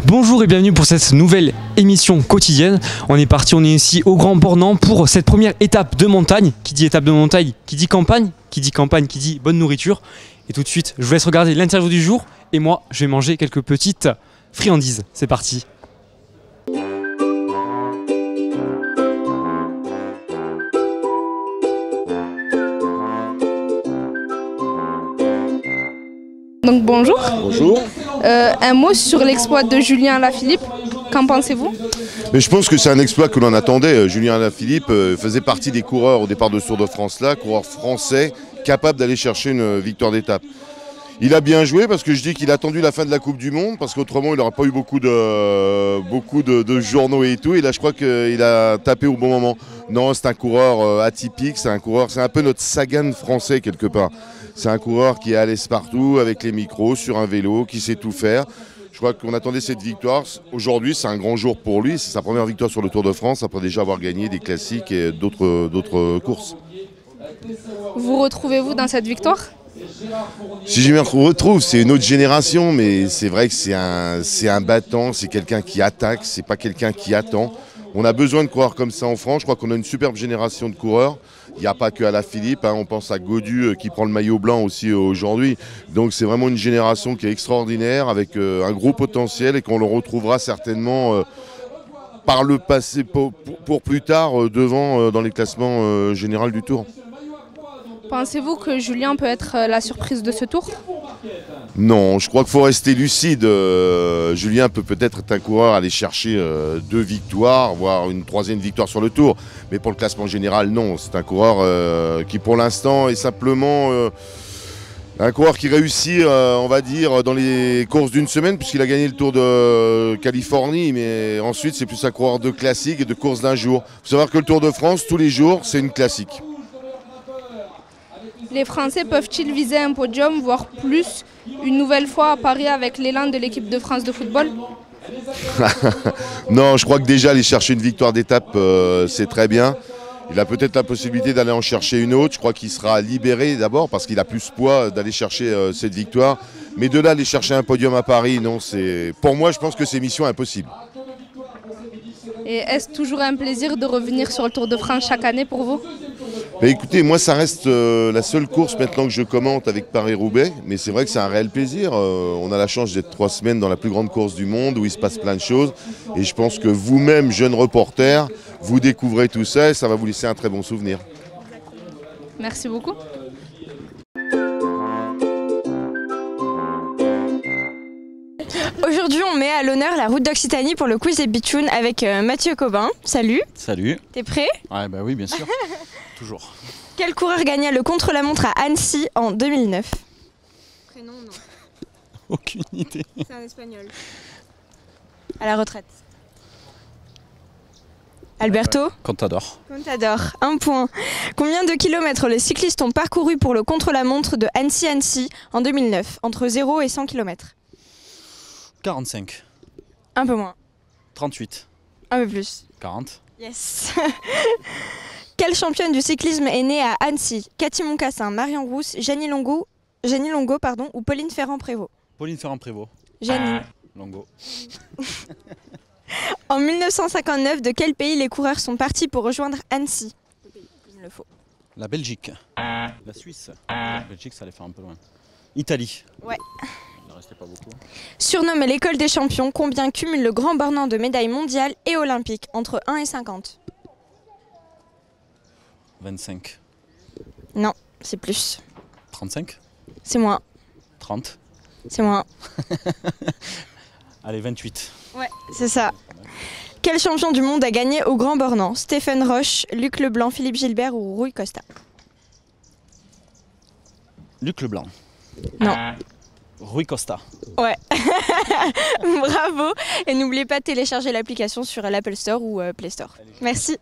Bonjour et bienvenue pour cette nouvelle émission quotidienne. On est parti, on est ici au Grand Bornand pour cette première étape de montagne. Qui dit étape de montagne, qui dit campagne, qui dit campagne, qui dit bonne nourriture. Et tout de suite, je vous laisse regarder l'interview du jour et moi, je vais manger quelques petites friandises. C'est parti. Donc bonjour. Bonjour. Un mot sur l'exploit de Julien Alaphilippe. Qu'en pensez-vous? Mais je pense que c'est un exploit que l'on attendait. Julien Alaphilippe faisait partie des coureurs au départ de ce Tour de France-là, coureur français capable d'aller chercher une victoire d'étape. Il a bien joué parce que je dis qu'il a attendu la fin de la Coupe du Monde parce qu'autrement il n'aurait pas eu beaucoup de journaux et tout. Et là je crois qu'il a tapé au bon moment. Non, c'est un coureur atypique, c'est un peu notre Sagan français quelque part. C'est un coureur qui est à l'aise partout avec les micros, sur un vélo, qui sait tout faire. Je crois qu'on attendait cette victoire. Aujourd'hui, c'est un grand jour pour lui. C'est sa première victoire sur le Tour de France après déjà avoir gagné des classiques et d'autres courses. Vous retrouvez-vous dans cette victoire? Si je me retrouve, c'est une autre génération, mais c'est vrai que c'est un battant, c'est quelqu'un qui attaque, c'est pas quelqu'un qui attend. On a besoin de coureurs comme ça en France. Je crois qu'on a une superbe génération de coureurs. Il n'y a pas que Alaphilippe, on pense à Gaudu qui prend le maillot blanc aussi aujourd'hui. Donc c'est vraiment une génération qui est extraordinaire avec un gros potentiel et qu'on le retrouvera certainement par le passé pour plus tard devant dans les classements généraux du Tour. Pensez-vous que Julien peut être la surprise de ce Tour? Non, je crois qu'il faut rester lucide. Julien peut-être être un coureur à aller chercher 2 victoires, voire une 3e victoire sur le Tour. Mais pour le classement général, non. C'est un coureur qui pour l'instant est simplement un coureur qui réussit, on va dire, dans les courses d'une semaine, puisqu'il a gagné le Tour de Californie. Mais ensuite, c'est plus un coureur de classique et de course d'un jour. Il faut savoir que le Tour de France, tous les jours, c'est une classique. Les Français peuvent-ils viser un podium, voire plus, une nouvelle fois à Paris avec l'élan de l'équipe de France de football? Non, je crois que déjà aller chercher une victoire d'étape, c'est très bien. Il a peut-être la possibilité d'aller en chercher une autre. Je crois qu'il sera libéré d'abord parce qu'il a plus poids d'aller chercher cette victoire. Mais de là, aller chercher un podium à Paris, non, pour moi, je pense que c'est mission impossible. Et est-ce toujours un plaisir de revenir sur le Tour de France chaque année pour vous? Écoutez, moi ça reste la seule course maintenant que je commente avec Paris-Roubaix, mais c'est vrai que c'est un réel plaisir. On a la chance d'être 3 semaines dans la plus grande course du monde où il se passe plein de choses. Et je pense que vous-même, jeune reporter, vous découvrez tout ça et ça va vous laisser un très bon souvenir. Merci beaucoup. Aujourd'hui, on met à l'honneur la route d'Occitanie pour le quiz des Bitchounes avec Mathieu Cobin. Salut. Salut. T'es prêt? Ouais, bah oui, bien sûr. Toujours. Quel coureur gagna le contre-la-montre à Annecy en 2009? Prénom, non. Aucune idée. C'est un espagnol. À la retraite. Alberto? Contador. Contador. 1 point. Combien de kilomètres les cyclistes ont parcouru pour le contre-la-montre de Annecy-Annecy en 2009, entre 0 et 100 km? 45. Un peu moins. 38. Un peu plus. 40. Yes. Quelle championne du cyclisme est née à Annecy? Cathy Moncassin, Marion Rousse, Jeannie Longo ou Pauline Ferrand-Prévôt? Pauline Ferrand-Prévôt. Jeannie. Longo. En 1959, de quel pays les coureurs sont partis pour rejoindre Annecy? Il le faut. La Belgique. La Suisse. La Belgique, ça allait faire un peu loin. Italie. Ouais. Il ne restait pas beaucoup. Surnommé l'école des champions, combien cumule le Grand Bornand de médailles mondiales et olympiques? Entre 1 et 50. 25. Non, c'est plus. 35. C'est moins. 30. C'est moins. Allez, 28. Ouais, c'est ça. Quel champion du monde a gagné au Grand Bornand? Stéphane Roche, Luc Leblanc, Philippe Gilbert ou Rui Costa? Luc Leblanc. Non. Rui Costa. Ouais. Bravo. Et n'oubliez pas de télécharger l'application sur l'Apple Store ou Play Store. Merci.